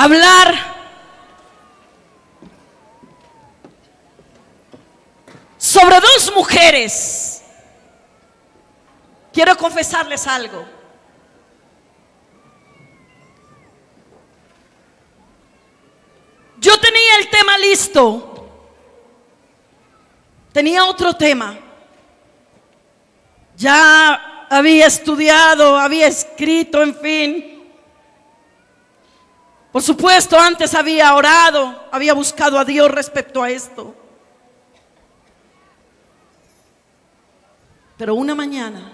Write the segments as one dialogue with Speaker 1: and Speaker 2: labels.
Speaker 1: hablar sobre dos mujeres. Quiero confesarles algo. Yo tenía el tema listo, tenía otro tema. Ya había estudiado, había escrito, en fin. Por supuesto, antes había orado, había buscado a Dios respecto a esto. Pero una mañana,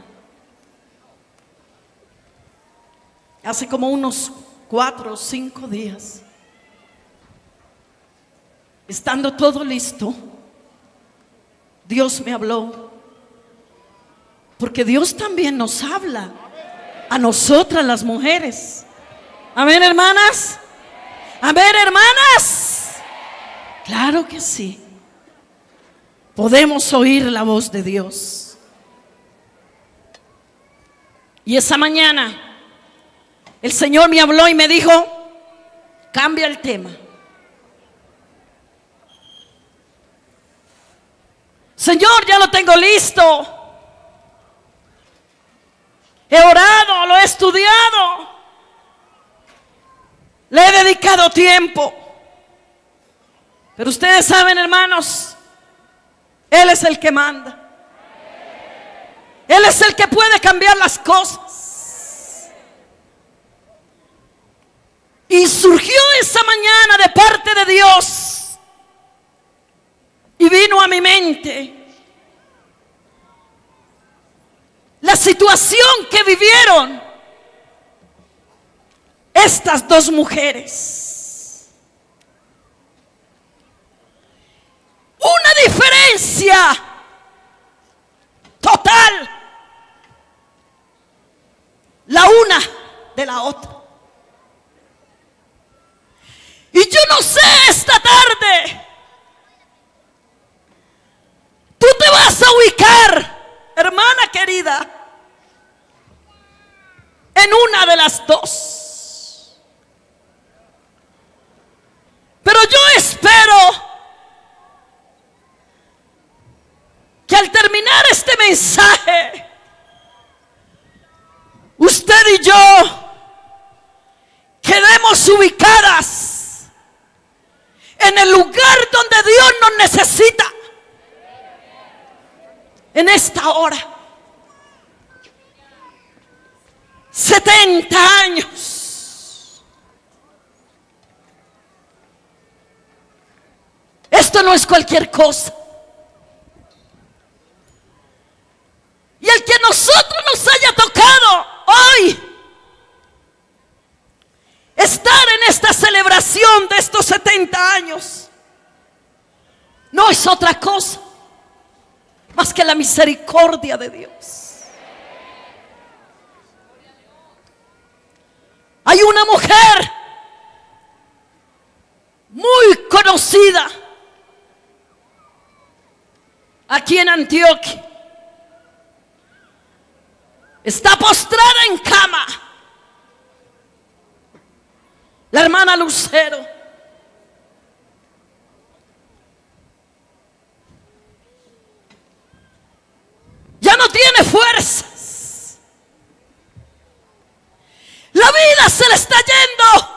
Speaker 1: hace como unos 4 o 5 días, estando todo listo, Dios me habló. Porque Dios también nos habla a nosotras las mujeres. Amén, hermanas. Amén, hermanas. Claro que sí. Podemos oír la voz de Dios. Y esa mañana el Señor me habló y me dijo: cambia el tema. Señor, ya lo tengo listo. He orado, lo he estudiado, le he dedicado tiempo. Pero ustedes saben, hermanos, Él es el que manda. Él es el que puede cambiar las cosas. Y surgió esa mañana de parte de Dios y vino a mi mente la situación que vivieron estas dos mujeres. Una diferencia total, la una de la otra. Y yo no sé, esta tarde tú te vas a ubicar, hermana querida, en una de las dos. Pero yo espero que al terminar este mensaje, usted y yo quedemos ubicadas en el lugar donde Dios nos necesita en esta hora. 70 años. Esto no es cualquier cosa. Y el que a nosotros nos haya tocado hoy estar en esta celebración de estos 70 años no es otra cosa más que la misericordia de Dios. Hay una mujer muy conocida aquí en Antioquia. Está postrada en cama. La hermana Lucero. Ya no tiene fuerzas. La vida se le está yendo.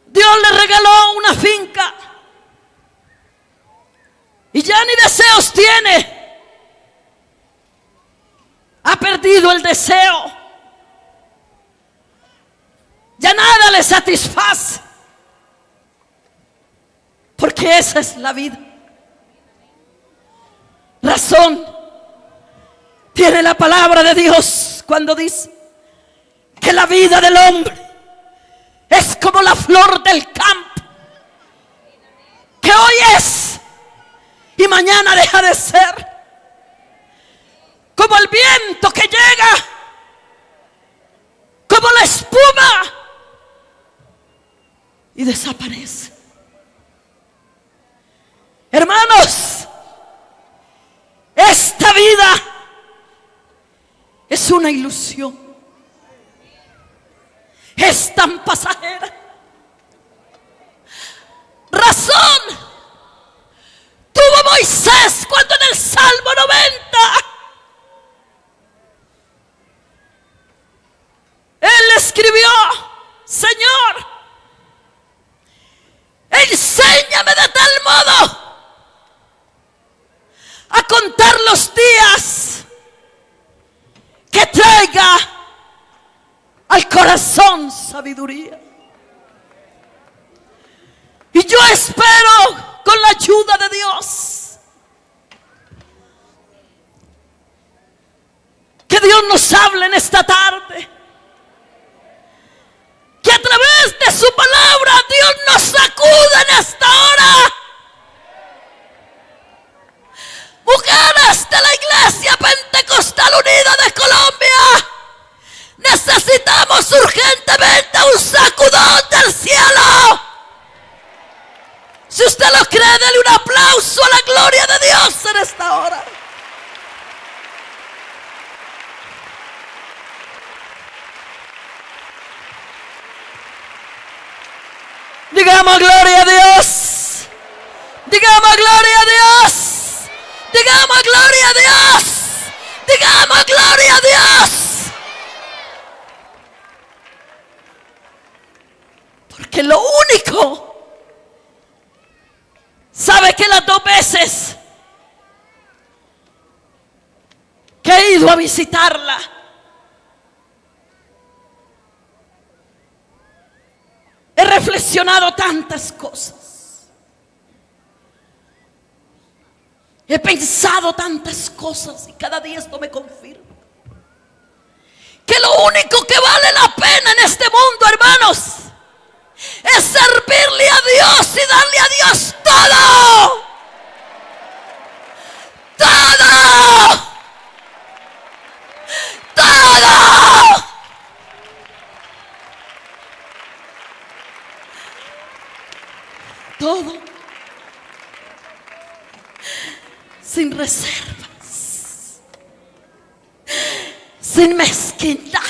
Speaker 1: Dios le regaló una finca y ya ni deseos tiene. Ha perdido el deseo. Ya nada le satisface. Porque esa es la vida. Razón tiene la palabra de Dios cuando dice que la vida del hombre es como la flor del campo, que hoy es y mañana deja de ser, como el viento que llega, como la espuma y desaparece. Hermanos, esta vida es una ilusión. es tan pasajera. Razón tuvo Moisés cuando en el Salmo 90 él escribió: Señor, enséñame de tal modo a contar los días que traiga al corazón sabiduría. Y yo espero, con la ayuda de Dios, que Dios nos hable en esta tarde, que a través de su palabra Dios nos sacude en esta hora. Mujeres de la Iglesia Pentecostal Unida de Colombia, necesitamos urgentemente un sacudón del cielo. Si usted lo cree, dele un aplauso a la gloria de Dios en esta hora. Digamos gloria a Dios. Digamos gloria a Dios. Digamos gloria a Dios. Digamos gloria a Dios. Porque lo único, sabe que las 2 veces que he ido a visitarla, he reflexionado tantas cosas, he pensado tantas cosas, y cada día esto me confirma que lo único que vale la pena en este mundo, hermanos, es servirle a Dios y darle a Dios todo. Todo. Todo. Todo. Sin reservas. Sin mezquindad.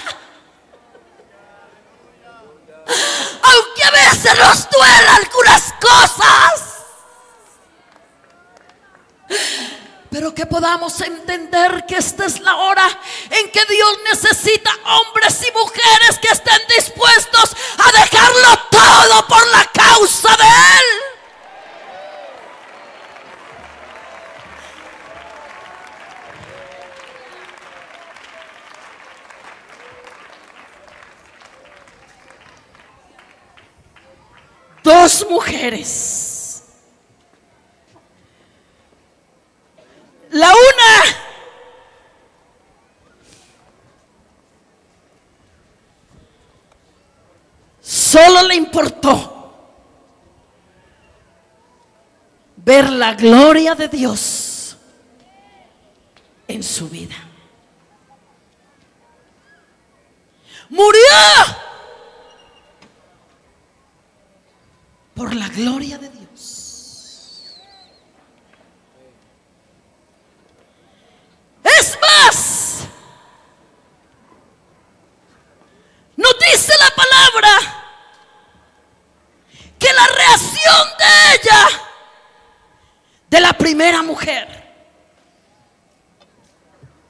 Speaker 1: Aunque a veces nos duelen algunas cosas, pero que podamos entender que esta es la hora en que Dios necesita hombres y mujeres que estén dispuestos a dejarlo todo por la causa de Él. Dos mujeres. La una solo le importó ver la gloria de Dios en su vida. Murió por la gloria de Dios. Es más, nos dice la palabra que la reacción de ella, de la primera mujer,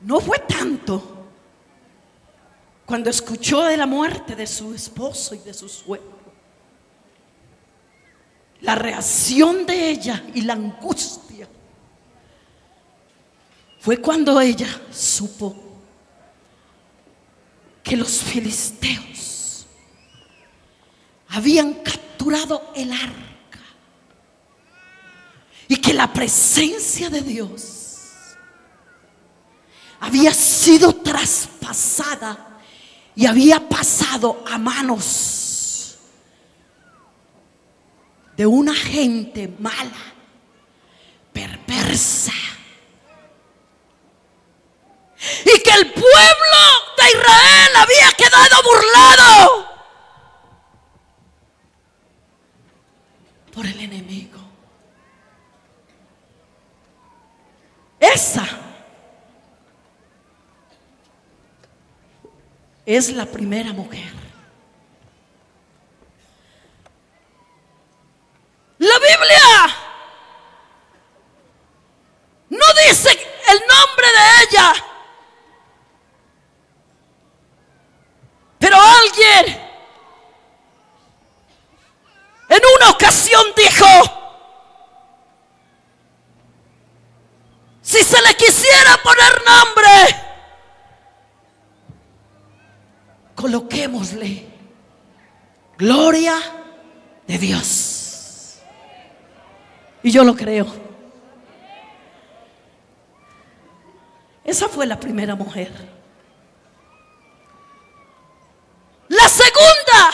Speaker 1: no fue tanto cuando escuchó de la muerte de su esposo y de su suegro. La reacción de ella y la angustia fue cuando ella supo que los filisteos habían capturado el arca y que la presencia de Dios había sido traspasada y había pasado a manos de una gente mala, perversa, y que el pueblo de Israel había quedado burlado por el enemigo. Esa es la primera mujer ella. Pero alguien en una ocasión dijo: si se le quisiera poner nombre, coloquémosle gloria de Dios. Y yo lo creo. Esa fue la primera mujer. La segunda,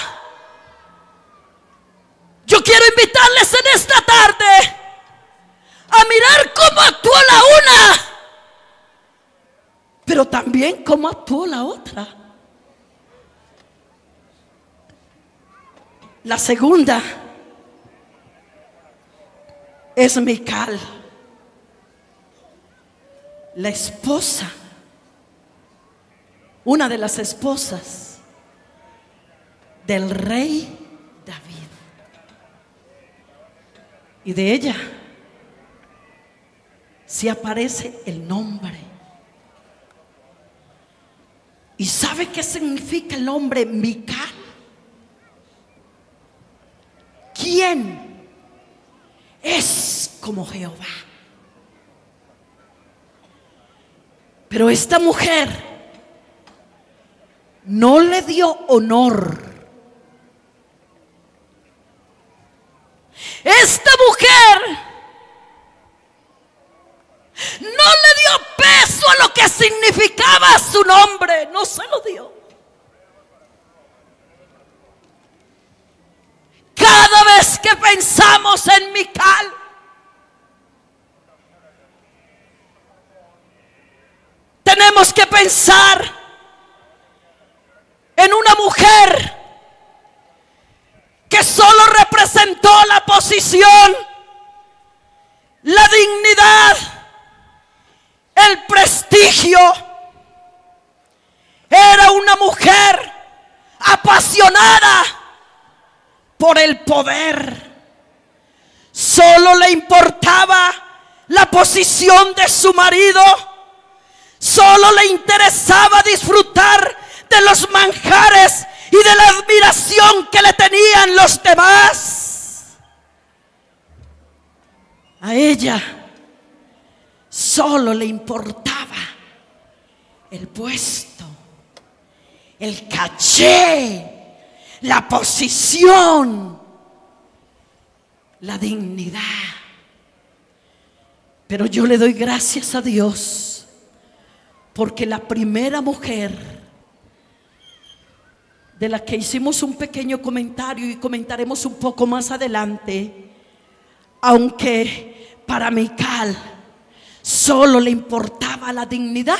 Speaker 1: yo quiero invitarles en esta tarde a mirar cómo actuó la una, pero también cómo actuó la otra. La segunda es Mical, la esposa, una de las esposas del rey David. Y de ella sí aparece el nombre. ¿Y sabe qué significa el nombre Mical? ¿Quién es como Jehová? Pero esta mujer no le dio honor. Esta mujer no le dio peso a lo que significaba su nombre. No se lo dio. Cada vez que pensamos en Mical, tenemos que pensar en una mujer que solo representó la posición, la dignidad, el prestigio. Era una mujer apasionada por el poder. Solo le importaba la posición de su marido. Solo le interesaba disfrutar de los manjares y de la admiración que le tenían los demás. A ella solo le importaba el puesto, el caché, la posición, la dignidad. Pero yo le doy gracias a Dios porque la primera mujer de la que hicimos un pequeño comentario y comentaremos un poco más adelante, aunque para Mical solo le importaba la dignidad,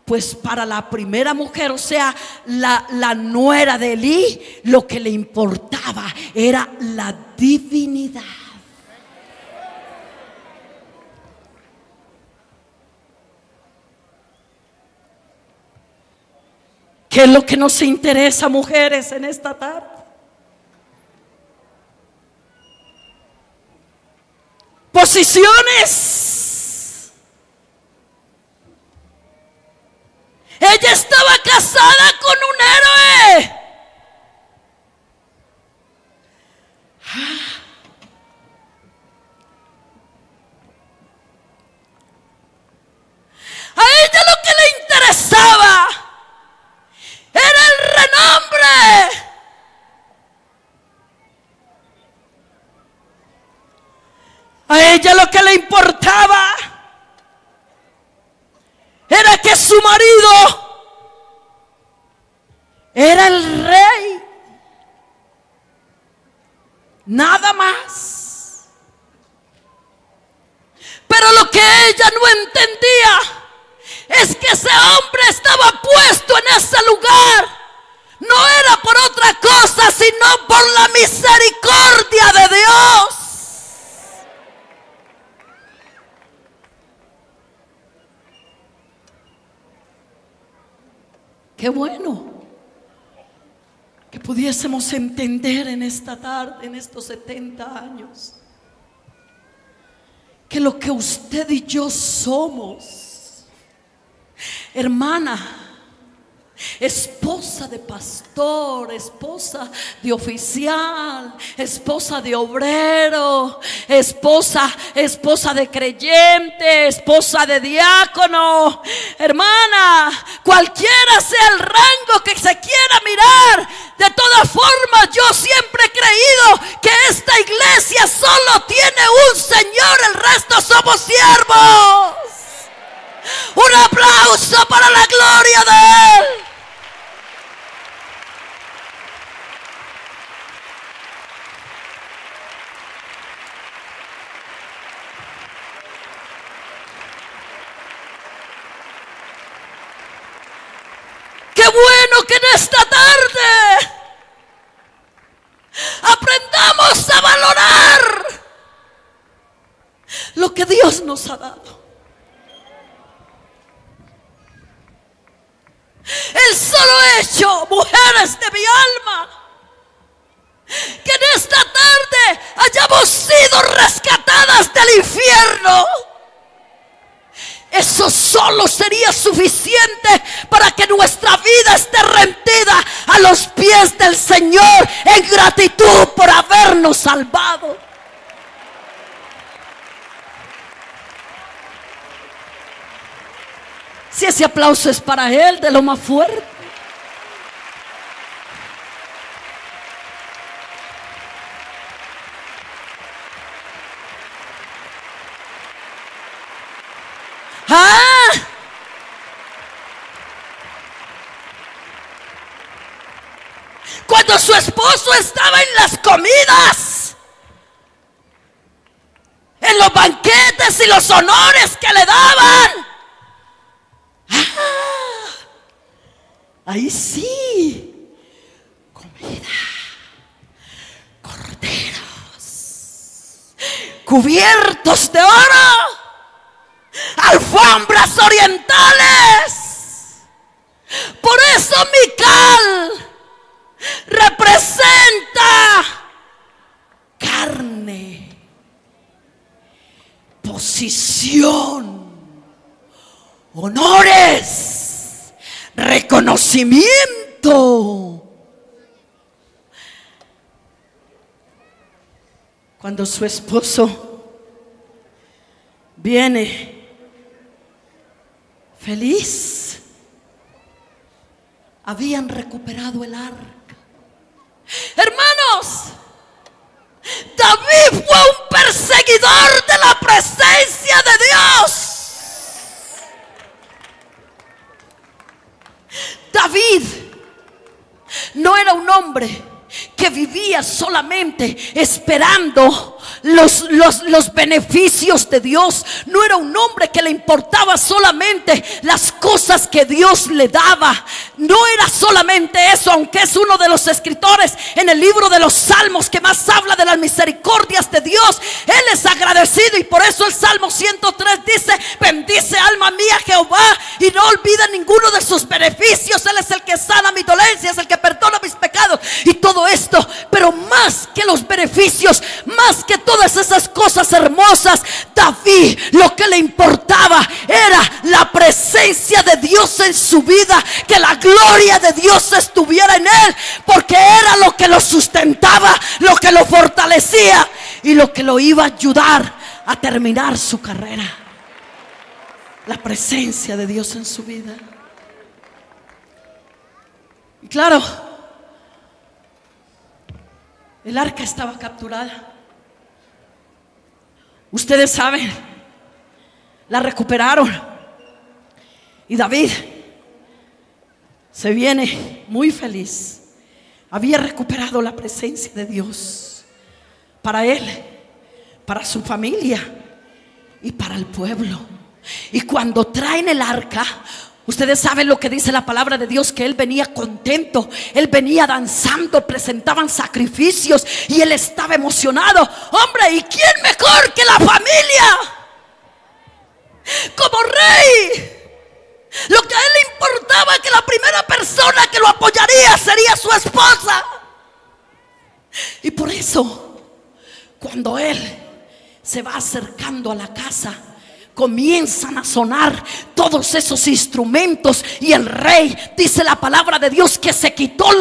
Speaker 1: pues para la primera mujer, o sea, la nuera de Elí, lo que le importaba era la divinidad. ¿Qué es lo que nos interesa, mujeres, en esta tarde? Posiciones. Ella estaba casada con un héroe. A ella lo que le interesaba era el renombre. A ella lo que le importaba era que su marido era el rey. Nada más. Pero lo que ella no entendía es que ese hombre estaba puesto en ese lugar. No era por otra cosa, sino por la misericordia de Dios. Qué bueno que pudiésemos entender en esta tarde, en estos 70 años, que lo que usted y yo somos hermana, esposa de pastor, esposa de oficial, esposa de obrero, esposa de creyente, esposa de diácono, hermana, cualquiera sea el rango que se quiera mirar. De todas formas, yo siempre he creído que esta iglesia solo tiene un Señor, el resto somos siervos. Un aplauso para la gloria de Él. Qué bueno que en esta tarde aprendamos a valorar lo que Dios nos ha dado. El solo hecho, mujeres de mi alma, que en esta tarde hayamos sido rescatadas del infierno, eso solo sería suficiente para que nuestra vida esté rendida a los pies del Señor en gratitud por habernos salvado. Si ese aplauso es para Él, de lo más fuerte. Cuando su esposo estaba en las comidas, en los banquetes y los honores que le daban, ahí sí, comida, corderos, cubiertos de oro, alfombras orientales. Por eso Mical representa carne, posición, honores, reconocimiento. Cuando su esposo viene feliz, habían recuperado el arca. Hermanos, David fue un perseguidor de la presencia de Dios. David no era un hombre que vivía solamente esperando los beneficios de Dios. No era un hombre que le importaba solamente las cosas que Dios le daba. No era solamente eso, aunque es uno de los escritores en el libro de los Salmos que más habla de las misericordias de Dios. Él es agradecido, y por eso el Salmo 103 dice: bendice alma mía Jehová y no olvida ninguno de sus beneficios. Él es el que sana mi dolencia, es el que perdona mis pecados y todo esto. Pero más que los beneficios, más que todas esas cosas hermosas, David lo que le importaba era la presencia de Dios en su vida, que la gloria de Dios estuviera en él, porque era lo que lo sustentaba, lo que lo fortalecía y lo que lo iba a ayudar a terminar su carrera. La presencia de Dios en su vida. Y claro, el arca estaba capturada. Ustedes saben, la recuperaron. Y David se viene muy feliz. Había recuperado la presencia de Dios para él, para su familia y para el pueblo. Y cuando traen el arca, ustedes saben lo que dice la palabra de Dios, que él venía contento, él venía danzando, presentaban sacrificios y él estaba emocionado. Hombre, ¿y quién mejor que la familia? Como rey, lo que a él le importaba, que la primera persona que lo apoyaría sería su esposa. Y por eso, cuando él se va acercando a la casa, comienzan a sonar todos esos instrumentos, y el rey, dice la palabra de Dios, que se quitó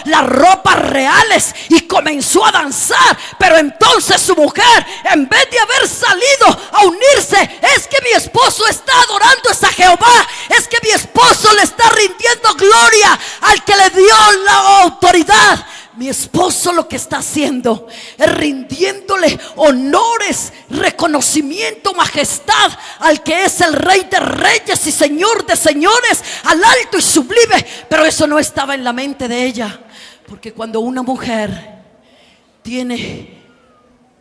Speaker 1: las ropas reales y comenzó a danzar. Pero entonces su mujer, en vez de haber salido a unirse, es que mi esposo está adorando a Jehová, es que mi esposo le está rindiendo gloria al que le dio la autoridad. Mi esposo lo que está haciendo es rindiéndole honores, reconocimiento, majestad al que es el Rey de reyes y Señor de señores, al alto y sublime. Pero eso no estaba en la mente de ella, porque cuando una mujer tiene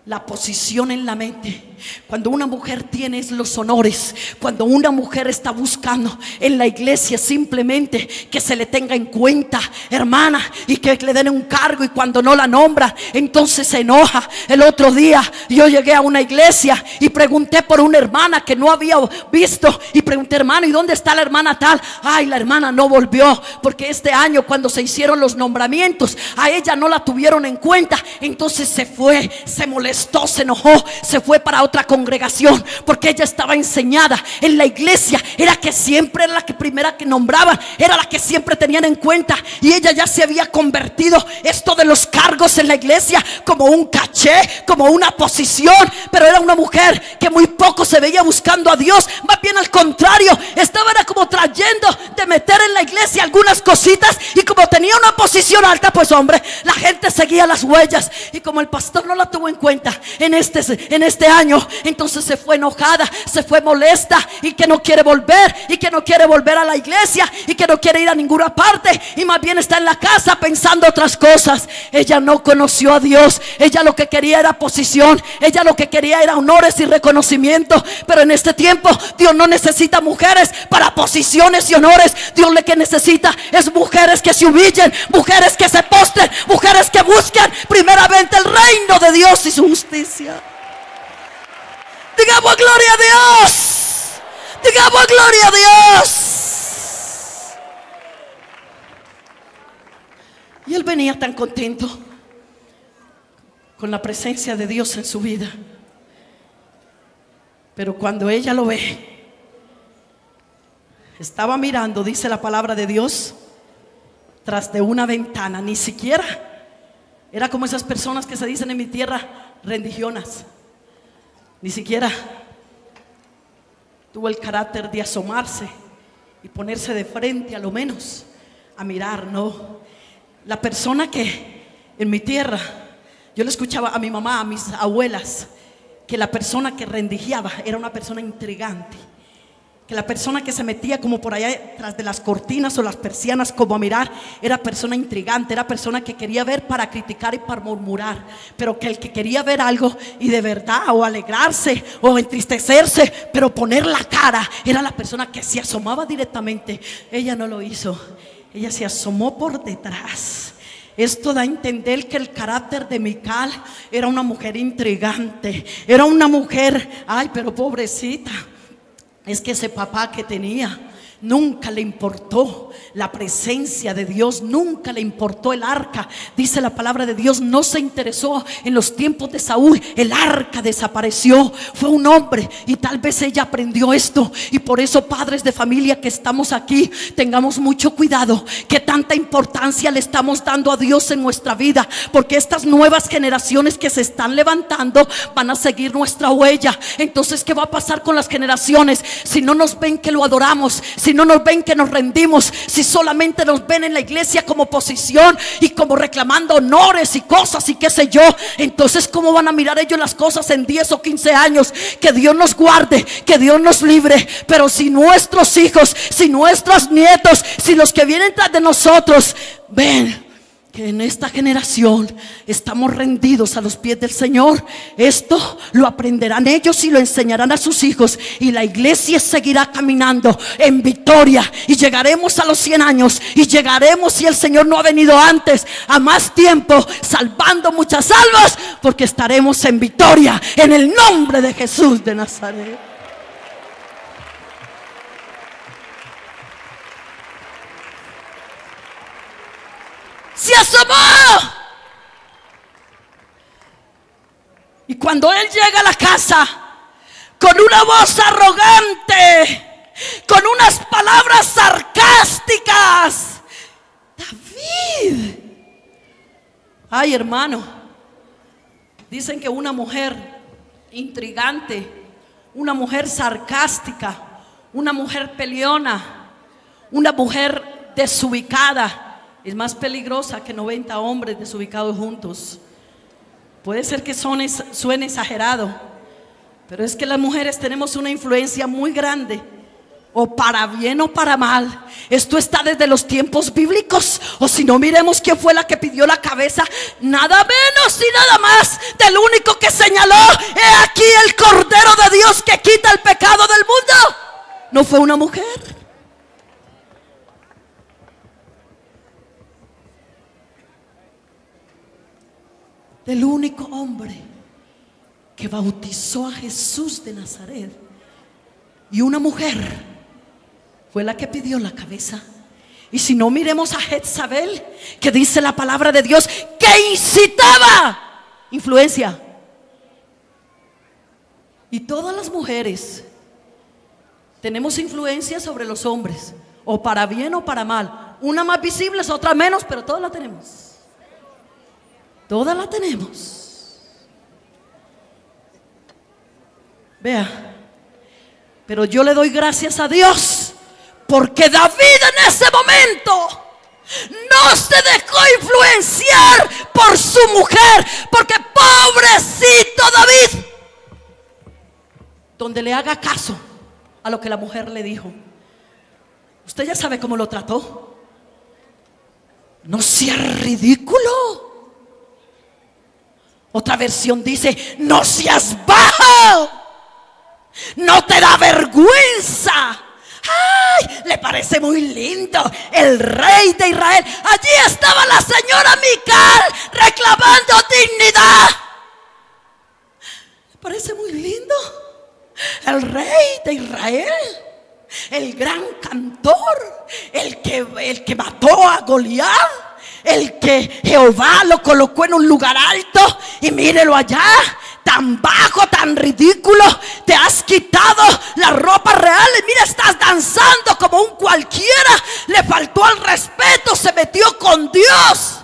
Speaker 1: la posición en la mente, cuando una mujer tiene los honores, cuando una mujer está buscando en la iglesia simplemente que se le tenga en cuenta, hermana, y que le den un cargo, y cuando no la nombra, entonces se enoja. El otro día yo llegué a una iglesia y pregunté por una hermana que no había visto, y pregunté: hermano, ¿y dónde está la hermana tal? Ay, la hermana no volvió, porque este año, cuando se hicieron los nombramientos, a ella no la tuvieron en cuenta. Entonces se fue, se molestó, se enojó, se fue para otra congregación, porque ella estaba enseñada en la iglesia, era que siempre era la que primera que nombraban, era la que siempre tenían en cuenta, y ella ya se había convertido esto de los cargos en la iglesia como un caché, como una posición. Pero era una mujer que muy poco se veía buscando a Dios, más bien al contrario, estaba era como trayendo de meter en la iglesia algunas cositas, y como tenía una posición alta, pues hombre, la gente seguía las huellas, y como el pastor no la tuvo en cuenta en este año, entonces se fue enojada, se fue molesta, y que no quiere volver, y que no quiere volver a la iglesia, y que no quiere ir a ninguna parte, y más bien está en la casa pensando otras cosas. Ella no conoció a Dios, ella lo que quería era posición, ella lo que quería era honores y reconocimiento. Pero en este tiempo Dios no necesita mujeres para posiciones y honores. Dios lo que necesita es mujeres que se humillen, mujeres que se postren, mujeres que busquen primeramente el reino de Dios y su justicia. Digamos gloria a Dios, digamos gloria a Dios. Y él venía tan contento con la presencia de Dios en su vida. Pero cuando ella lo ve, estaba mirando, dice la palabra de Dios, tras de una ventana. Ni siquiera era como esas personas que se dicen en mi tierra religionas. Ni siquiera tuvo el carácter de asomarse y ponerse de frente, a lo menos a mirar. No, la persona que en mi tierra, yo le escuchaba a mi mamá, a mis abuelas, que la persona que rendigiaba era una persona intrigante, que la persona que se metía como por allá tras de las cortinas o las persianas como a mirar, era persona intrigante, era persona que quería ver para criticar y para murmurar. Pero que el que quería ver algo y de verdad, o alegrarse o entristecerse, pero poner la cara, era la persona que se asomaba directamente. Ella no lo hizo, ella se asomó por detrás. Esto da a entender que el carácter de Mical era una mujer intrigante, era una mujer, ay, pero pobrecita. Es que ese papá que tenía nunca le importó la presencia de Dios, nunca le importó el arca. Dice la palabra de Dios, no se interesó en los tiempos de Saúl, el arca desapareció. Fue un hombre, y tal vez ella aprendió esto. Y por eso, padres de familia que estamos aquí, tengamos mucho cuidado que tanta importancia le estamos dando a Dios en nuestra vida, porque estas nuevas generaciones que se están levantando van a seguir nuestra huella. Entonces, ¿qué va a pasar con las generaciones si no nos ven que lo adoramos, si no nos ven que nos rendimos, si solamente nos ven en la iglesia como posición y como reclamando honores y cosas y qué sé yo? Entonces, ¿cómo van a mirar ellos las cosas en 10 o 15 años? Que Dios nos guarde, que Dios nos libre. Pero si nuestros hijos, si nuestros nietos, si los que vienen tras de nosotros ven que en esta generación estamos rendidos a los pies del Señor, esto lo aprenderán ellos y lo enseñarán a sus hijos, y la iglesia seguirá caminando en victoria, y llegaremos a los 100 años, y llegaremos, si el Señor no ha venido antes, a más tiempo, salvando muchas almas, porque estaremos en victoria en el nombre de Jesús de Nazaret. Se asomó. Y cuando él llega a la casa, con una voz arrogante, con unas palabras sarcásticas. David. Ay, hermano, dicen que una mujer intrigante, una mujer sarcástica, una mujer peleona, una mujer desubicada es más peligrosa que 90 hombres desubicados juntos. Puede ser que suene exagerado, pero es que las mujeres tenemos una influencia muy grande, o para bien o para mal. Esto está desde los tiempos bíblicos. O si no, miremos quién fue la que pidió la cabeza, nada menos y nada más del único que señaló: he aquí el Cordero de Dios que quita el pecado del mundo. ¿No fue una mujer? Del único hombre que bautizó a Jesús de Nazaret, y una mujer fue la que pidió la cabeza. Y si no, miremos a Jezabel, que dice la palabra de Dios que incitaba influencia. Y todas las mujeres tenemos influencia sobre los hombres, o para bien o para mal. Una más visible, otra menos, pero todas la tenemos. Todas la tenemos. Vea, pero yo le doy gracias a Dios porque David en ese momento no se dejó influenciar por su mujer. Porque pobrecito David, donde le haga caso a lo que la mujer le dijo, usted ya sabe cómo lo trató. No sea ridículo. Otra versión dice: no seas bajo, no te da vergüenza. Ay, le parece muy lindo el rey de Israel. Allí estaba la señora Mical reclamando dignidad. ¿Le parece muy lindo el rey de Israel? El gran cantor, el que mató a Goliat, el que Jehová lo colocó en un lugar alto. Y mírelo allá, tan bajo, tan ridículo. Te has quitado las ropas reales. Mira, estás danzando como un cualquiera. Le faltó al respeto, se metió con Dios.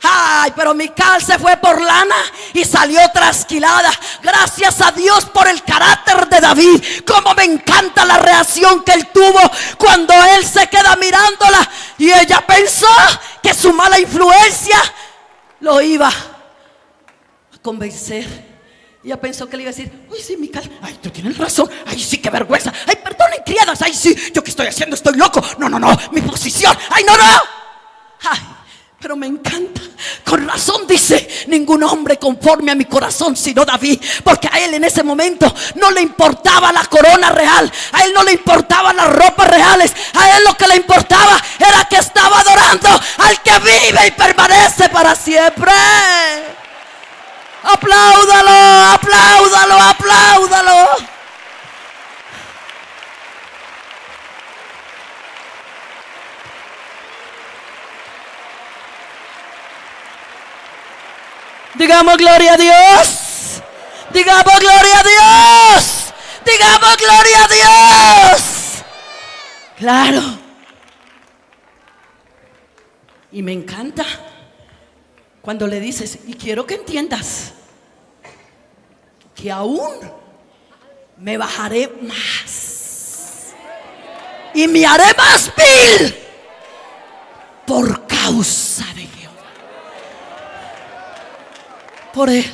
Speaker 1: Ay, pero Mical se fue por lana y salió trasquilada. Gracias a Dios por el carácter de David. Como me encanta la reacción que él tuvo cuando él se queda mirándola, y ella pensó que su mala influencia lo iba a convencer. Ella pensó que le iba a decir: uy, sí, Mical, ay, tú tienes razón, ay, sí, qué vergüenza, ay, perdonen, criadas, ay, sí, yo qué estoy haciendo, estoy loco, no, mi posición, ay, no. Ay, pero me encanta. Con razón dice: ningún hombre conforme a mi corazón sino David. Porque a él en ese momento no le importaba la corona real, a él no le importaban las ropas reales. A él lo que le importaba era que estaba adorando al que vive y permanece para siempre. Apláudalo, apláudalo, apláudalo. Digamos gloria a Dios. Digamos gloria a Dios. Digamos gloria a Dios. Claro. Y me encanta cuando le dices: y quiero que entiendas que aún me bajaré más y me haré más vil por causa de Jehová. Por Él,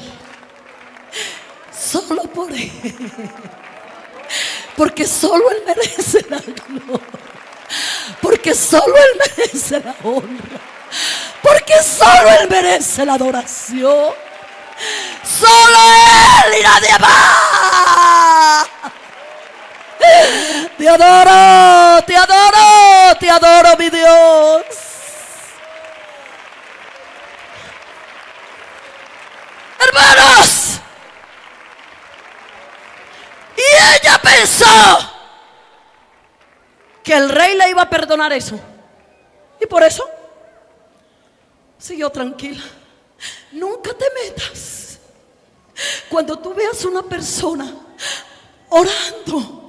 Speaker 1: solo por Él, porque solo Él merece la gloria, porque solo Él merece la honra, porque solo Él merece la adoración. Solo Él y nadie más. Te adoro, te adoro, te adoro, mi Dios. Hermanos, y ella pensó que el rey le iba a perdonar eso, y por eso siguió tranquila. Nunca te metas cuando tú veas una persona orando,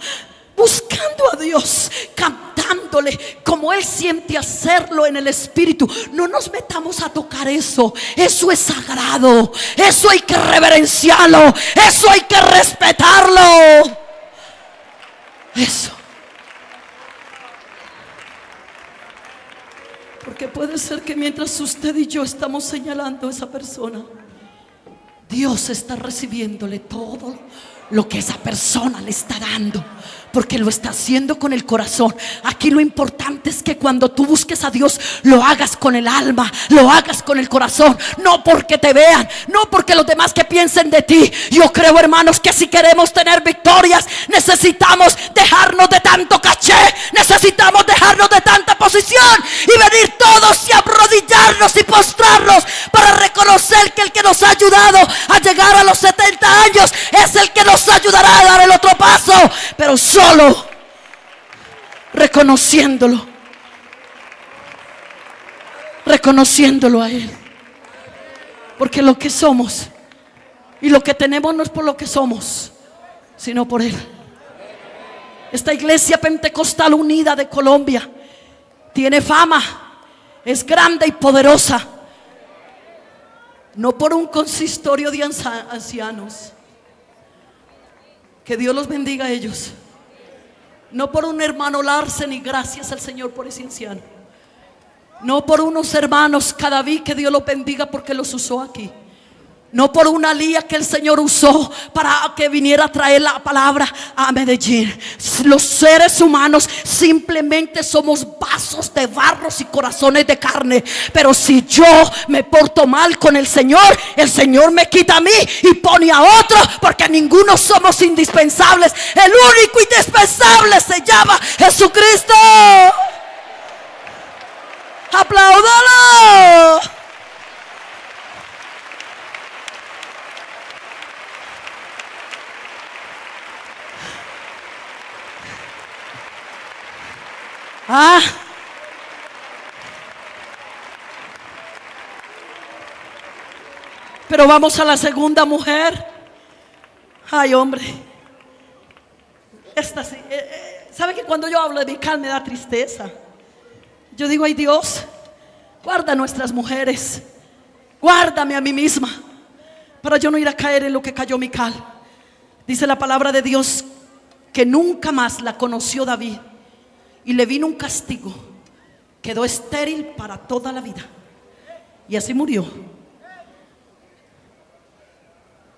Speaker 1: buscando a Dios, cantándole como Él siente hacerlo en el Espíritu. No nos metamos a tocar eso. Eso es sagrado. Eso hay que reverenciarlo. Eso hay que respetarlo. Eso. Porque puede ser que mientras usted y yo estamos señalando a esa persona, Dios está recibiéndole todo lo que esa persona le está dando, porque lo está haciendo con el corazón. Aquí lo importante es que cuando tú busques a Dios, lo hagas con el alma, lo hagas con el corazón, no porque te vean, no porque los demás que piensen de ti. Yo creo, hermanos, que si queremos tener victorias, necesitamos dejarnos de tanto caché, necesitamos dejarnos de tanta posición y venir todos y arrodillarnos y postrarnos para reconocer que el que nos ha ayudado a llegar a los 70 años es el que nos ayudará a dar el otro paso, pero solo reconociéndolo a Él. Porque lo que somos y lo que tenemos no es por lo que somos, sino por Él. Esta iglesia pentecostal unida de Colombia tiene fama, es grande y poderosa, no por un consistorio de ancianos, que Dios los bendiga a ellos, no por un hermano Larsen, y gracias al Señor por ese anciano, no por unos hermanos Cadaví, que Dios los bendiga porque los usó aquí, no por una Lía que el Señor usó para que viniera a traer la palabra a Medellín. Los seres humanos simplemente somos vasos de barros y corazones de carne. Pero si yo me porto mal con el Señor me quita a mí y pone a otro, porque ninguno somos indispensables. El único indispensable se llama Jesucristo. ¡Apláudalo! Pero vamos a la segunda mujer. Ay, hombre, esta sí, ¿sabe que cuando yo hablo de Mical me da tristeza? Yo digo, ay Dios, guarda a nuestras mujeres, guárdame a mí misma, para yo no ir a caer en lo que cayó Mical. Dice la palabra de Dios que nunca más la conoció David, y le vino un castigo. Quedó estéril para toda la vida, y así murió.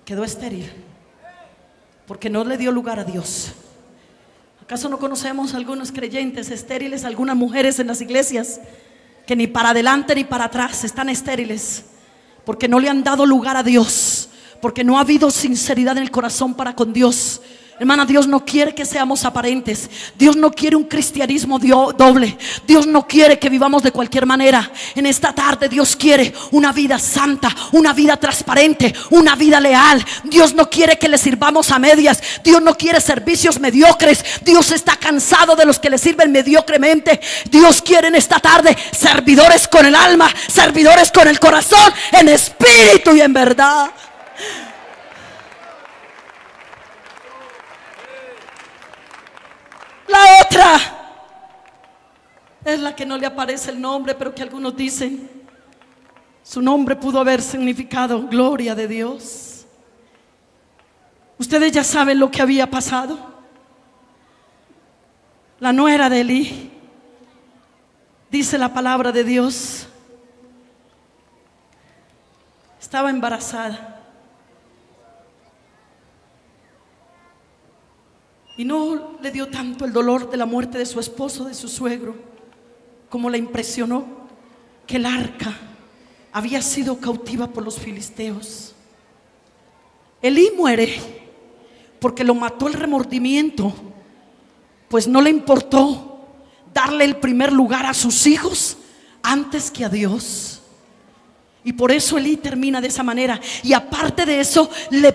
Speaker 1: Quedó estéril porque no le dio lugar a Dios. ¿Acaso no conocemos algunos creyentes estériles, algunas mujeres en las iglesias que ni para adelante ni para atrás están estériles porque no le han dado lugar a Dios, porque no ha habido sinceridad en el corazón para con Dios? Hermana, Dios no quiere que seamos aparentes. Dios no quiere un cristianismo doble. Dios no quiere que vivamos de cualquier manera. En esta tarde Dios quiere una vida santa, una vida transparente, una vida leal. Dios no quiere que le sirvamos a medias. Dios no quiere servicios mediocres. Dios está cansado de los que le sirven mediocremente. Dios quiere en esta tarde servidores con el alma, servidores con el corazón, en espíritu y en verdad. La otra es la que no le aparece el nombre, pero que algunos dicen su nombre pudo haber significado gloria de Dios. Ustedes ya saben lo que había pasado. La nuera de Elí, dice la palabra de Dios, estaba embarazada. Y no le dio tanto el dolor de la muerte de su esposo, de su suegro, como le impresionó que el arca había sido cautiva por los filisteos. Elí muere porque lo mató el remordimiento, pues no le importó darle el primer lugar a sus hijos antes que a Dios. Y por eso Elí termina de esa manera. Y aparte de eso, les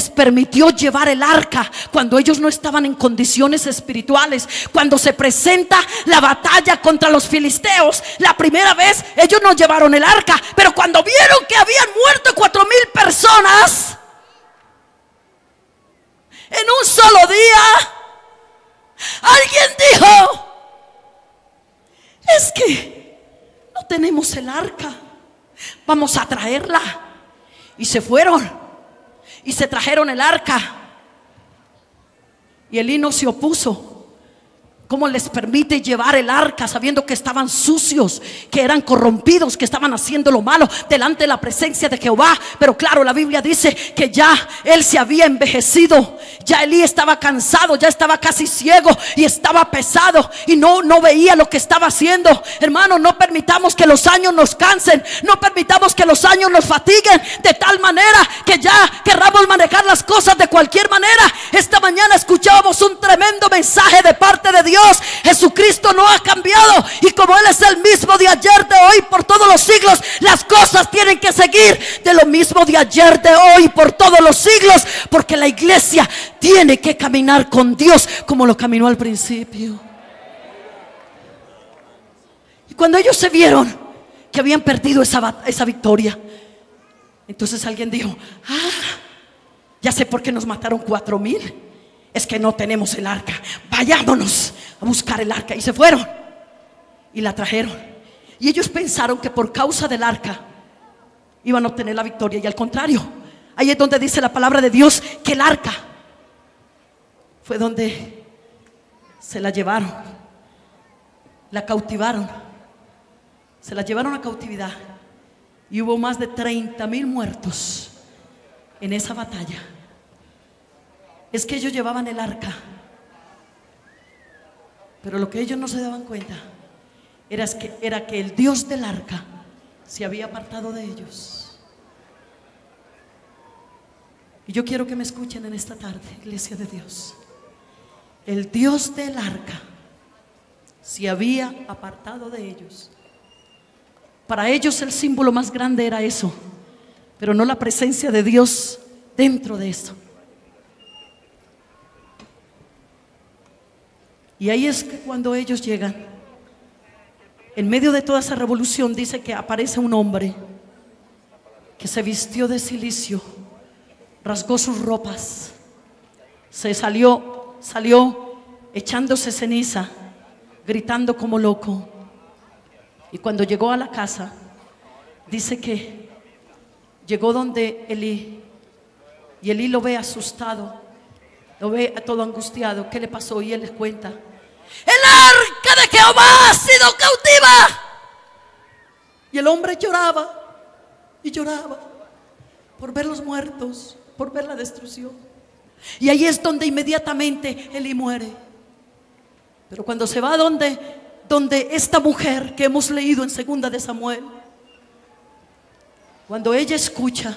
Speaker 1: permitió llevar el arca cuando ellos no estaban en condiciones espirituales. Cuando se presenta la batalla contra los filisteos, la primera vez ellos no llevaron el arca, pero cuando vieron que habían muerto 4,000 personas, En un solo día, alguien dijo: es que no tenemos el arca, vamos a traerla. Y se fueron y se trajeron el arca. Y Elí no se opuso. ¿Cómo les permite llevar el arca sabiendo que estaban sucios, que eran corrompidos, que estaban haciendo lo malo delante de la presencia de Jehová? Pero claro, la Biblia dice que ya él se había envejecido. Ya Elí estaba cansado, ya estaba casi ciego y estaba pesado y no veía lo que estaba haciendo. Hermano, no permitamos que los años nos cansen. No permitamos que los años nos fatiguen de tal manera que ya querramos manejar las cosas de cualquier manera. Esta mañana escuchábamos un tremendo mensaje de parte de Dios. Jesucristo no ha cambiado, y como Él es el mismo de ayer, de hoy, por todos los siglos, las cosas tienen que seguir de lo mismo de ayer, de hoy, por todos los siglos, porque la iglesia tiene que caminar con Dios como lo caminó al principio. Y cuando ellos se vieron que habían perdido esa victoria, entonces alguien dijo: ya sé por qué nos mataron 4,000. Es que no tenemos el arca. Vayámonos a buscar el arca. Y se fueron y la trajeron. Y ellos pensaron que por causa del arca iban a obtener la victoria. Y al contrario, ahí es donde dice la palabra de Dios que el arca fue donde se la llevaron, la cautivaron, se la llevaron a cautividad. Y hubo más de 30,000 muertos en esa batalla. Es que ellos llevaban el arca, pero lo que ellos no se daban cuenta era que el Dios del arca se había apartado de ellos. Y yo quiero que me escuchen en esta tarde, iglesia de Dios. El Dios del arca se había apartado de ellos. Para ellos el símbolo más grande era eso, pero no la presencia de Dios dentro de eso. Y ahí es que cuando ellos llegan, en medio de toda esa revolución, dice que aparece un hombre que se vistió de cilicio, rasgó sus ropas, se salió echándose ceniza, gritando como loco. Y cuando llegó a la casa, dice que llegó donde Elí, y Elí lo ve asustado, lo ve todo angustiado. ¿Qué le pasó? Y él les cuenta: el arca de Jehová ha sido cautiva. Y el hombre lloraba y lloraba por ver los muertos, por ver la destrucción. Y ahí es donde inmediatamente Elí muere. Pero cuando se va donde esta mujer que hemos leído en 2 de Samuel, cuando ella escucha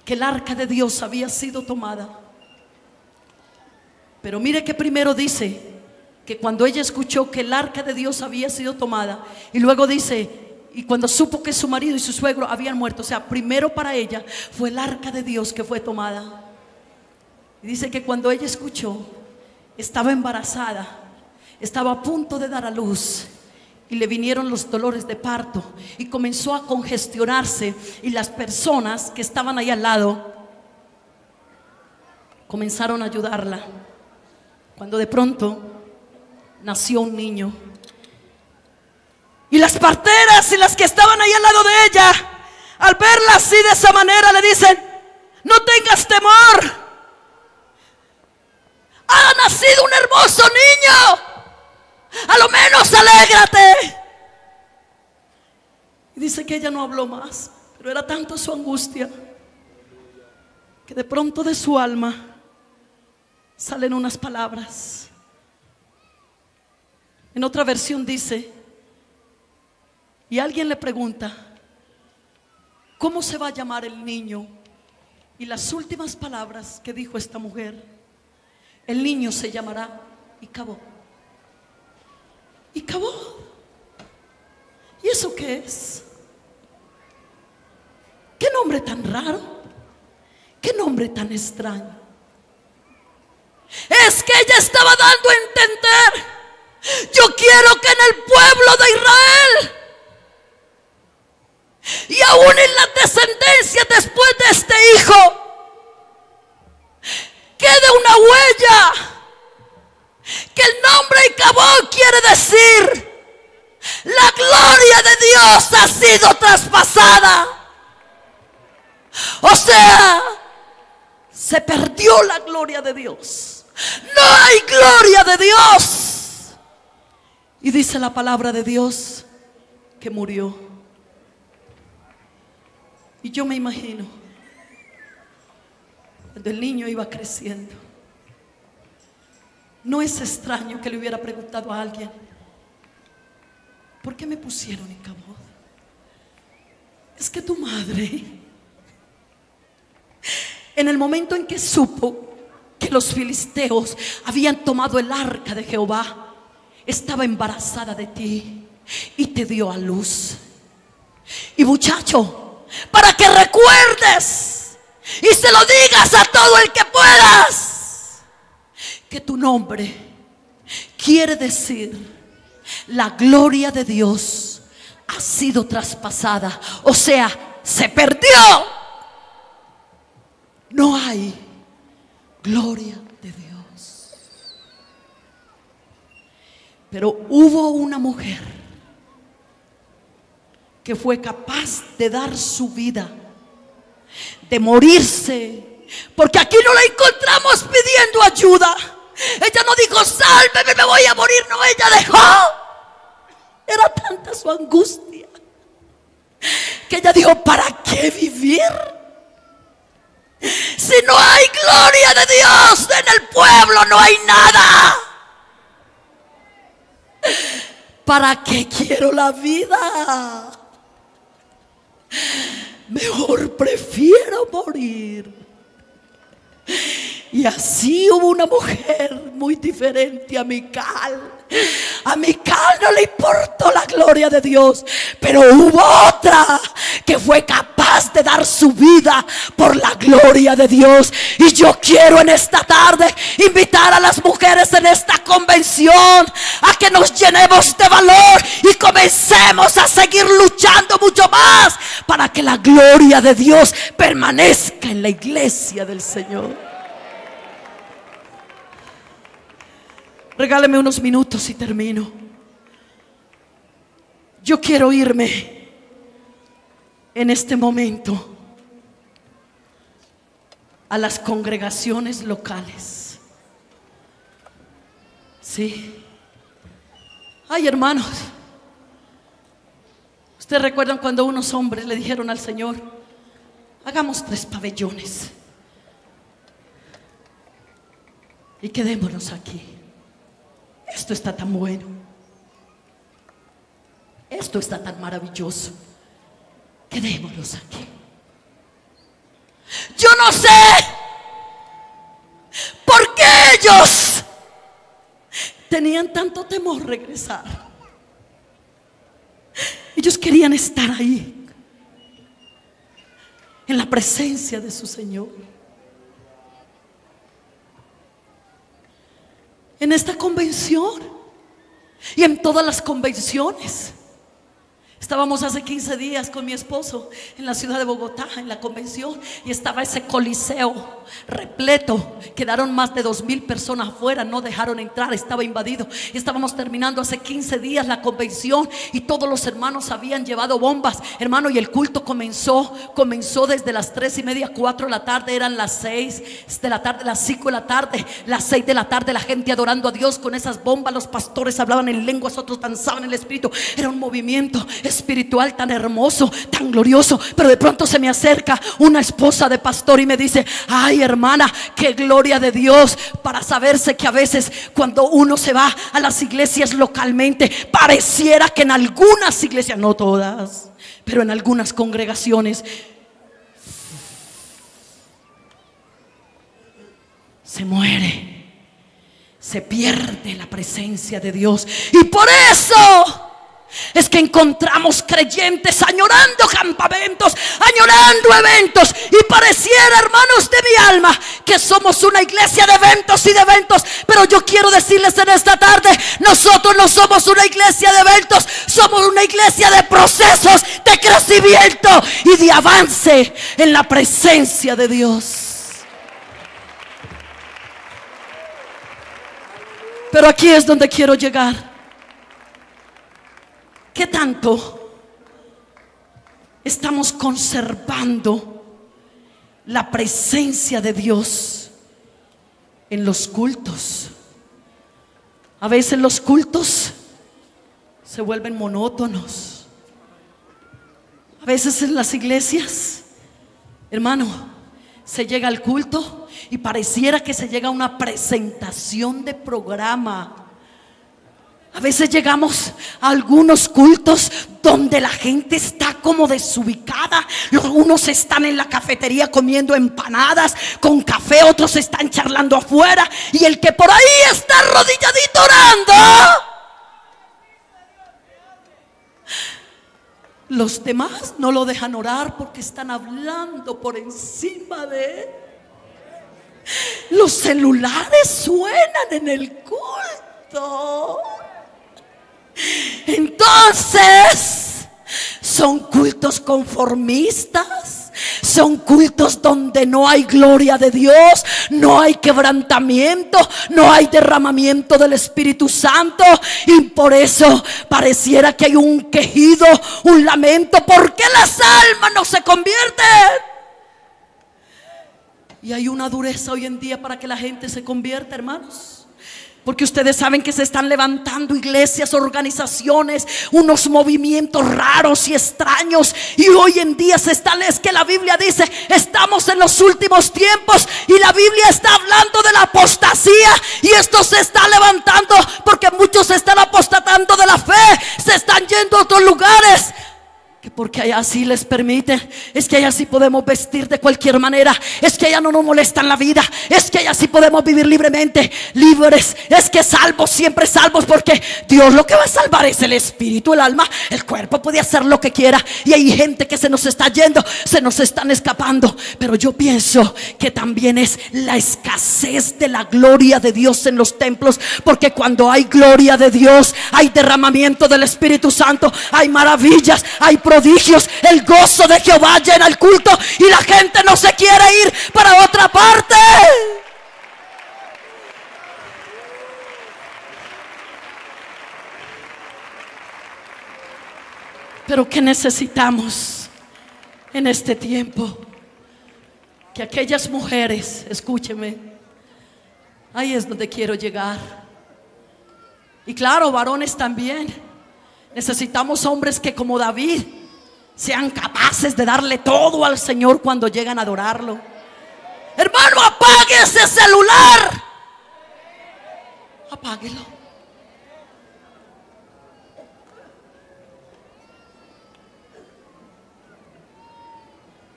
Speaker 1: que el arca de Dios había sido tomada. Pero mire que primero dice que cuando ella escuchó que el arca de Dios había sido tomada, y luego dice: y cuando supo que su marido y su suegro habían muerto. O sea, primero para ella fue el arca de Dios que fue tomada. Y dice que cuando ella escuchó, estaba embarazada, estaba a punto de dar a luz, y le vinieron los dolores de parto y comenzó a congestionarse, y las personas que estaban ahí al lado comenzaron a ayudarla. Cuando de pronto nació un niño, y las parteras y las que estaban ahí al lado de ella, al verla así de esa manera, le dicen: no tengas temor, ha nacido un hermoso niño, a lo menos alégrate. Y dice que ella no habló más, pero era tanto su angustia que de pronto de su alma salen unas palabras. En otra versión dice: y alguien le pregunta: ¿cómo se va a llamar el niño? Y las últimas palabras que dijo esta mujer: el niño se llamará Icabod. Icabod. ¿Y eso qué es? ¿Qué nombre tan raro? ¿Qué nombre tan extraño? Es que ella estaba dando a entender: yo quiero que en el pueblo de Israel, y aún en la descendencia después de este hijo, quiere decir: la gloria de Dios ha sido traspasada. O sea, se perdió la gloria de Dios. No hay gloria de Dios. Y dice la palabra de Dios que murió. Y yo me imagino cuando el niño iba creciendo, no es extraño que le hubiera preguntado a alguien: ¿por qué me pusieron en Icabod? Es que tu madre, en el momento en que supo que los filisteos habían tomado el arca de Jehová, estaba embarazada de ti y te dio a luz. Y muchacho, para que recuerdes y se lo digas a todo el que puedas, que tu nombre quiere decir: la gloria de Dios ha sido traspasada. O sea, se perdió. No hay gloria de Dios. Pero hubo una mujer que fue capaz de dar su vida, de morirse, porque aquí no la encontramos pidiendo ayuda. Ella no dijo: sálveme, me voy a morir. No, ella dejó. Era tanta su angustia que ella dijo: ¿para qué vivir? Si no hay gloria de Dios en el pueblo, no hay nada. ¿Para qué quiero la vida? Mejor prefiero morir. Y así hubo una mujer muy diferente a Mical. A Mical no le importó la gloria de Dios, pero hubo otra que fue capaz de dar su vida por la gloria de Dios. Y yo quiero en esta tarde invitar a las mujeres en esta convención a que nos llenemos de valor y comencemos a seguir luchando mucho más para que la gloria de Dios permanezca en la iglesia del Señor. Regáleme unos minutos y termino. Yo quiero irme en este momento a las congregaciones locales. Sí. Ay, hermanos, ¿ustedes recuerdan cuando unos hombres le dijeron al Señor: hagamos 3 pabellones y quedémonos aquí? Esto está tan bueno. Esto está tan maravilloso. Quedémonos aquí. Yo no sé por qué ellos tenían tanto temor regresar. Ellos querían estar ahí, en la presencia de su Señor. En esta convención y en todas las convenciones. Estábamos hace 15 días con mi esposo en la ciudad de Bogotá, en la convención, y estaba ese coliseo repleto. Quedaron más de 2,000 personas afuera, no dejaron entrar, estaba invadido. Y estábamos terminando hace 15 días la convención y todos los hermanos habían llevado bombas, hermano, y el culto comenzó desde las 3:30, 4 de la tarde, eran las 6 de la tarde, las 5 de la tarde, las 6 de la tarde, la gente adorando a Dios con esas bombas. Los pastores hablaban en lenguas, otros danzaban en el espíritu. Era un movimiento espiritual tan hermoso, tan glorioso. Pero de pronto se me acerca una esposa de pastor y me dice: ay, hermana, qué gloria de Dios, para saberse que a veces cuando uno se va a las iglesias localmente, pareciera que en algunas iglesias, no todas, pero en algunas congregaciones se muere, se pierde la presencia de Dios. Y por eso es que encontramos creyentes añorando campamentos, añorando eventos, y pareciera, hermanos de mi alma, que somos una iglesia de eventos y de eventos. Pero yo quiero decirles en esta tarde: nosotros no somos una iglesia de eventos, somos una iglesia de procesos, de crecimiento y de avance en la presencia de Dios. Pero aquí es donde quiero llegar. ¿Qué tanto estamos conservando la presencia de Dios en los cultos? A veces los cultos se vuelven monótonos. A veces en las iglesias, hermano, se llega al culto y pareciera que se llega a una presentación de programa. A veces llegamos a algunos cultos donde la gente está como desubicada. Unos están en la cafetería comiendo empanadas con café, otros están charlando afuera, y el que por ahí está arrodilladito orando, los demás no lo dejan orar porque están hablando por encima de él. Los celulares suenan en el culto. Entonces, son cultos conformistas, son cultos donde no hay gloria de Dios, no hay quebrantamiento, no hay derramamiento del Espíritu Santo, y por eso pareciera que hay un quejido, un lamento. ¿Por qué las almas no se convierten? Y hay una dureza hoy en día para que la gente se convierta, hermanos. Porque ustedes saben que se están levantando iglesias, organizaciones, unos movimientos raros y extraños. Y hoy en día es que la Biblia dice, estamos en los últimos tiempos. Y la Biblia está hablando de la apostasía. Y esto se está levantando porque muchos se están apostatando de la fe. Se están yendo a otros lugares. Que porque allá sí les permiten, es que allá sí podemos vestir de cualquier manera, es que allá no nos molestan la vida, es que allá sí podemos vivir libremente, libres, es que salvos, siempre salvos, porque Dios lo que va a salvar es el espíritu, el alma, el cuerpo puede hacer lo que quiera. Y hay gente que se nos está yendo, se nos están escapando. Pero yo pienso que también es la escasez de la gloria de Dios en los templos, porque cuando hay gloria de Dios, hay derramamiento del Espíritu Santo, hay maravillas, hay prodigios, el gozo de Jehová llena el culto y la gente no se quiere ir para otra parte. Pero ¿qué necesitamos en este tiempo? Que aquellas mujeres, escúcheme, ahí es donde quiero llegar. Y claro, varones también. Necesitamos hombres que, como David, sean capaces de darle todo al Señor cuando llegan a adorarlo. Hermano, apague ese celular. Apáguelo.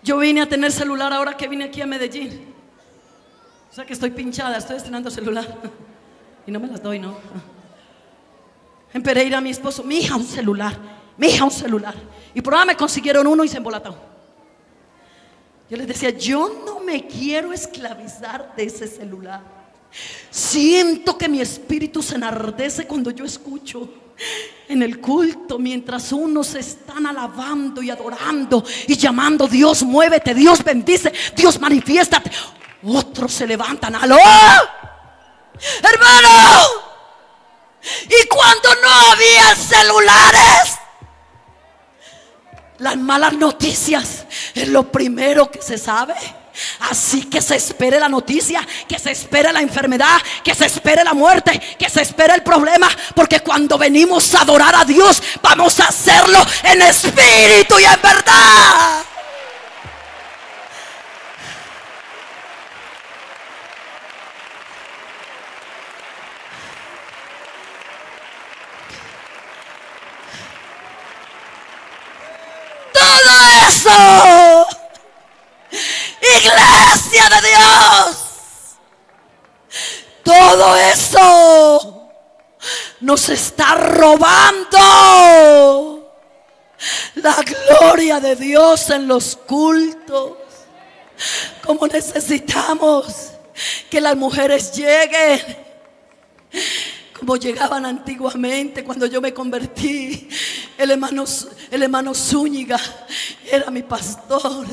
Speaker 1: Yo vine a tener celular ahora que vine aquí a Medellín. O sea que estoy pinchada, estoy estrenando celular. Y no me las doy, ¿no? En Pereira, mi esposo, mi hija un celular, mi hija un celular. Y por ahora me consiguieron uno y se embolató. Yo les decía, yo no me quiero esclavizar de ese celular. Siento que mi espíritu se enardece cuando yo escucho en el culto, mientras unos están alabando y adorando y llamando, Dios muévete, Dios bendice, Dios manifiéstate, otros se levantan, ¡aló! Hermano, y cuando no había celulares, las malas noticias es lo primero que se sabe. Así que se espere la noticia, que se espere la enfermedad, que se espere la muerte, que se espere el problema, porque cuando venimos a adorar a Dios, vamos a hacerlo en espíritu y en verdad. Todo eso, iglesia de Dios, todo eso nos está robando la gloria de Dios en los cultos. Como necesitamos que las mujeres lleguen como llegaban antiguamente cuando yo me convertí. El hermano Zúñiga era mi pastor,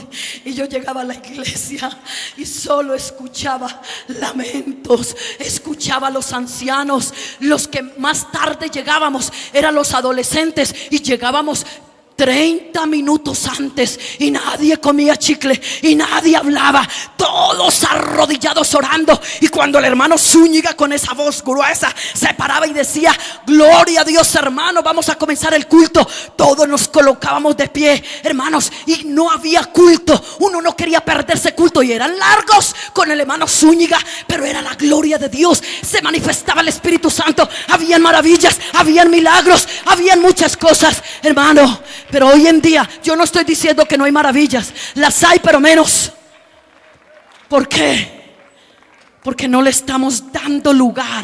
Speaker 1: y yo llegaba a la iglesia y solo escuchaba lamentos, escuchaba a los ancianos. Los que más tarde llegábamos eran los adolescentes, y llegábamos 30 minutos antes y nadie comía chicle y nadie hablaba, todos arrodillados orando. Y cuando el hermano Zúñiga con esa voz gruesa se paraba y decía: gloria a Dios, hermano, vamos a comenzar el culto, todos nos colocábamos de pie, hermanos, y no había culto. Uno no quería perderse culto, y eran largos con el hermano Zúñiga, pero era la gloria de Dios. Se manifestaba el Espíritu Santo, habían maravillas, habían milagros, habían muchas cosas, hermano. Pero hoy en día yo no estoy diciendo que no hay maravillas, las hay, pero menos. ¿Por qué? Porque no le estamos dando lugar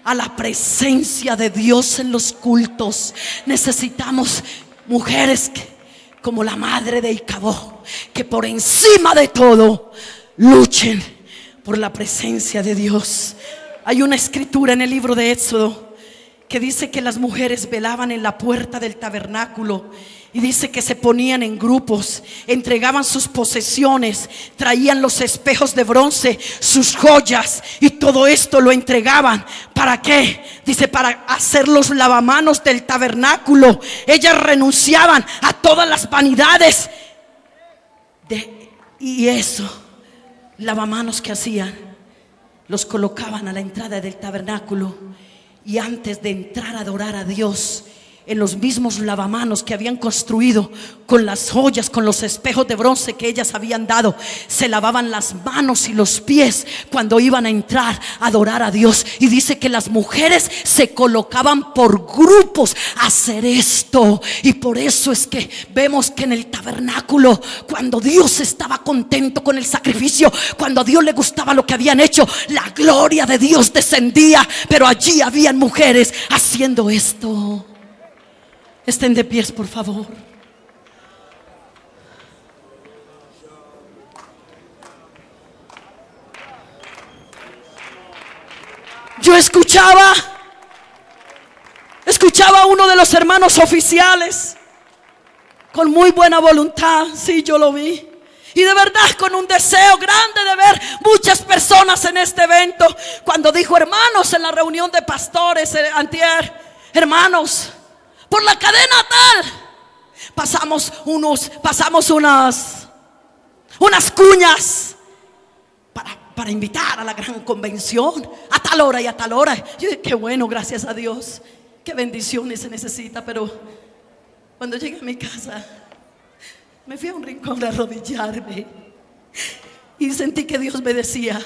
Speaker 1: a la presencia de Dios en los cultos. Necesitamos mujeres como la madre de Icabod, que por encima de todo luchen por la presencia de Dios. Hay una escritura en el libro de Éxodo que dice que las mujeres velaban en la puerta del tabernáculo, y dice que se ponían en grupos, entregaban sus posesiones, traían los espejos de bronce, sus joyas, y todo esto lo entregaban. ¿Para qué? Dice: para hacer los lavamanos del tabernáculo. Ellas renunciaban a todas las vanidades y eso, lavamanos que hacían, los colocaban a la entrada del tabernáculo. Y antes de entrar a adorar a Dios, en los mismos lavamanos que habían construido con las joyas, con los espejos de bronce que ellas habían dado, se lavaban las manos y los pies cuando iban a entrar a adorar a Dios. Y dice que las mujeres se colocaban por grupos a hacer esto. Y por eso es que vemos que en el tabernáculo, cuando Dios estaba contento con el sacrificio, cuando a Dios le gustaba lo que habían hecho, la gloria de Dios descendía. Pero allí habían mujeres haciendo esto. Estén de pies, por favor. Yo escuchaba a uno de los hermanos oficiales con muy buena voluntad. Sí, yo lo vi. Y de verdad con un deseo grande de ver muchas personas en este evento. Cuando dijo: hermanos, en la reunión de pastores antier, hermanos, por la cadena tal, pasamos unas cuñas para invitar a la gran convención a tal hora y a tal hora. Yo dije: qué bueno, gracias a Dios, qué bendiciones se necesita. Pero cuando llegué a mi casa, me fui a un rincón a arrodillarme y sentí que Dios me decía: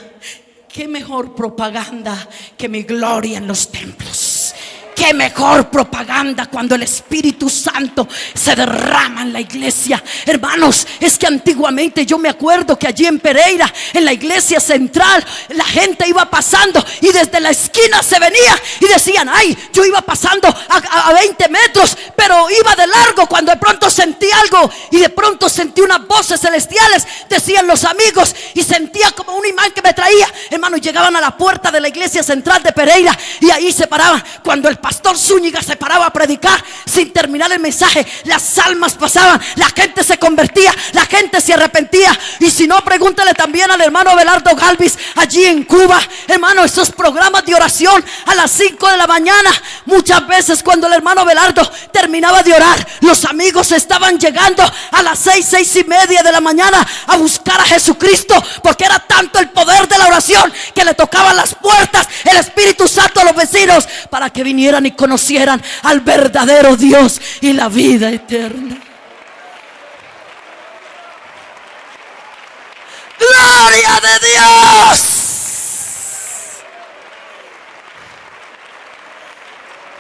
Speaker 1: qué mejor propaganda que mi gloria en los templos. Qué mejor propaganda cuando el Espíritu Santo se derrama en la iglesia. Hermanos, es que antiguamente yo me acuerdo que allí en Pereira, en la iglesia central, la gente iba pasando y desde la esquina se venía y decían: ay, yo iba pasando a 20 metros, pero iba de largo, cuando de pronto sentí algo y de pronto sentí unas voces celestiales, decían los amigos, y sentía como un imán que me traía. Hermanos, llegaban a la puerta de la iglesia central de Pereira y ahí se paraban. Cuando el pastor Zúñiga se paraba a predicar, sin terminar el mensaje, las almas pasaban, la gente se convertía, la gente se arrepentía. Y si no, pregúntale también al hermano Belardo Galvis allí en Cuba. Hermano, esos programas de oración a las 5 de la mañana, muchas veces cuando el hermano Belardo terminaba de orar, los amigos estaban llegando a las 6 y media de la mañana a buscar a Jesucristo, porque era tanto el poder de la oración que le tocaban las puertas el Espíritu Santo a los vecinos para que vinieran y conocieran al verdadero Dios y la vida eterna. ¡Gloria de Dios!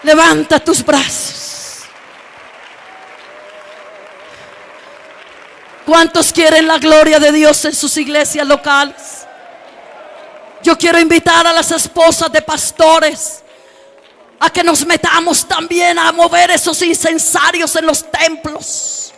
Speaker 1: Levanta tus brazos. ¿Cuántos quieren la gloria de Dios en sus iglesias locales? Yo quiero invitar a las esposas de pastores a que nos metamos también a mover esos incensarios en los templos,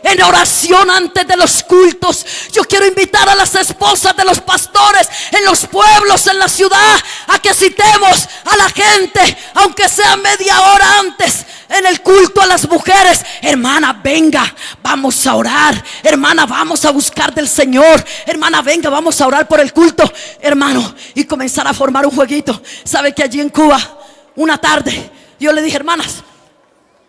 Speaker 1: en oración antes de los cultos. Yo quiero invitar a las esposas de los pastores en los pueblos, en la ciudad, a que citemos a la gente, aunque sea media hora antes, en el culto a las mujeres: hermana, venga, vamos a orar. Hermana, vamos a buscar del Señor. Hermana, venga, vamos a orar por el culto, hermano. Y comenzar a formar un jueguito. Sabe que allí en Cuba, una tarde, yo le dije: hermanas,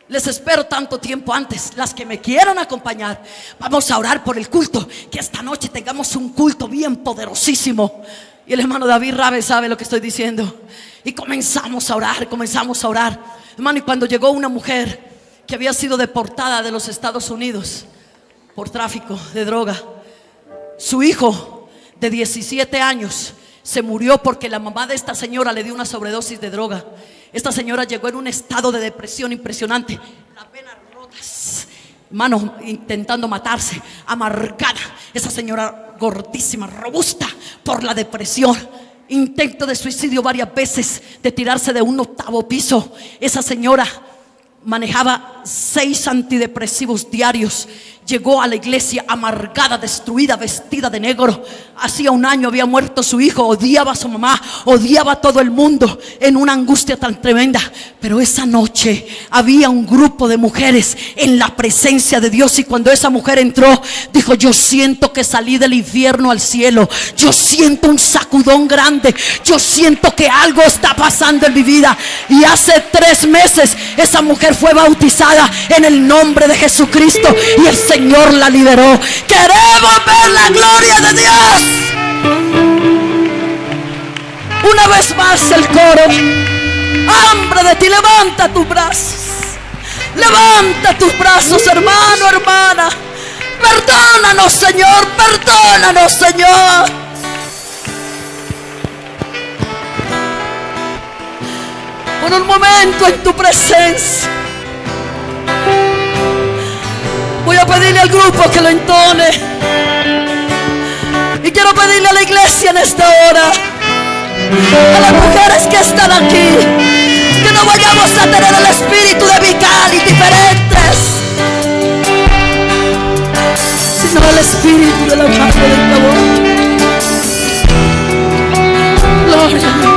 Speaker 1: les espero tanto tiempo antes. Las que me quieran acompañar, vamos a orar por el culto. Que esta noche tengamos un culto bien poderosísimo. Y el hermano David Rabe sabe lo que estoy diciendo. Y comenzamos a orar, hermano. Y cuando llegó una mujer que había sido deportada de los Estados Unidos por tráfico de droga, su hijo de 17 años se murió porque la mamá de esta señora le dio una sobredosis de droga. Esta señora llegó en un estado de depresión impresionante, las venas rotas, hermano, intentando matarse, amargada. Esa señora gordísima, robusta por la depresión. Intento de suicidio varias veces, de tirarse de un 8º piso. Esa señora manejaba 6 antidepresivos diarios. Llegó a la iglesia amargada, destruida, vestida de negro. Hacía un año había muerto su hijo. Odiaba a su mamá, odiaba a todo el mundo, en una angustia tan tremenda. Pero esa noche había un grupo de mujeres en la presencia de Dios. Y cuando esa mujer entró, dijo: yo siento que salí del infierno al cielo. Yo siento un sacudón grande. Yo siento que algo está pasando en mi vida. Y hace 3 meses esa mujer fue bautizada en el nombre de Jesucristo. Y el Señor la liberó. Queremos ver la gloria de Dios. Una vez más el coro: hambre de ti. Levanta tus brazos. Levanta tus brazos, hermano, hermana. Perdónanos, Señor. Perdónanos, Señor. Por un momento en tu presencia voy a pedirle al grupo que lo entone. Y quiero pedirle a la iglesia en esta hora, a las mujeres que están aquí, que no vayamos a tener el espíritu de Mical y diferentes, sino el espíritu de la madre del favor. Gloria a Dios.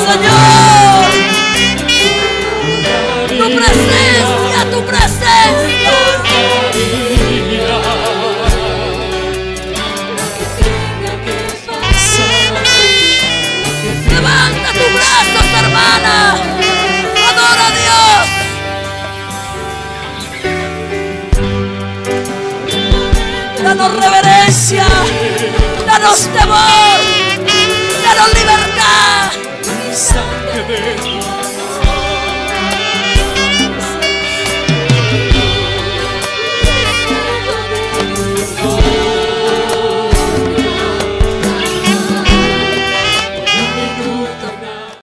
Speaker 1: Señor, tu presencia. Levanta tus brazos, hermana. Adora a Dios. Danos reverencia, danos temor, danos libertad.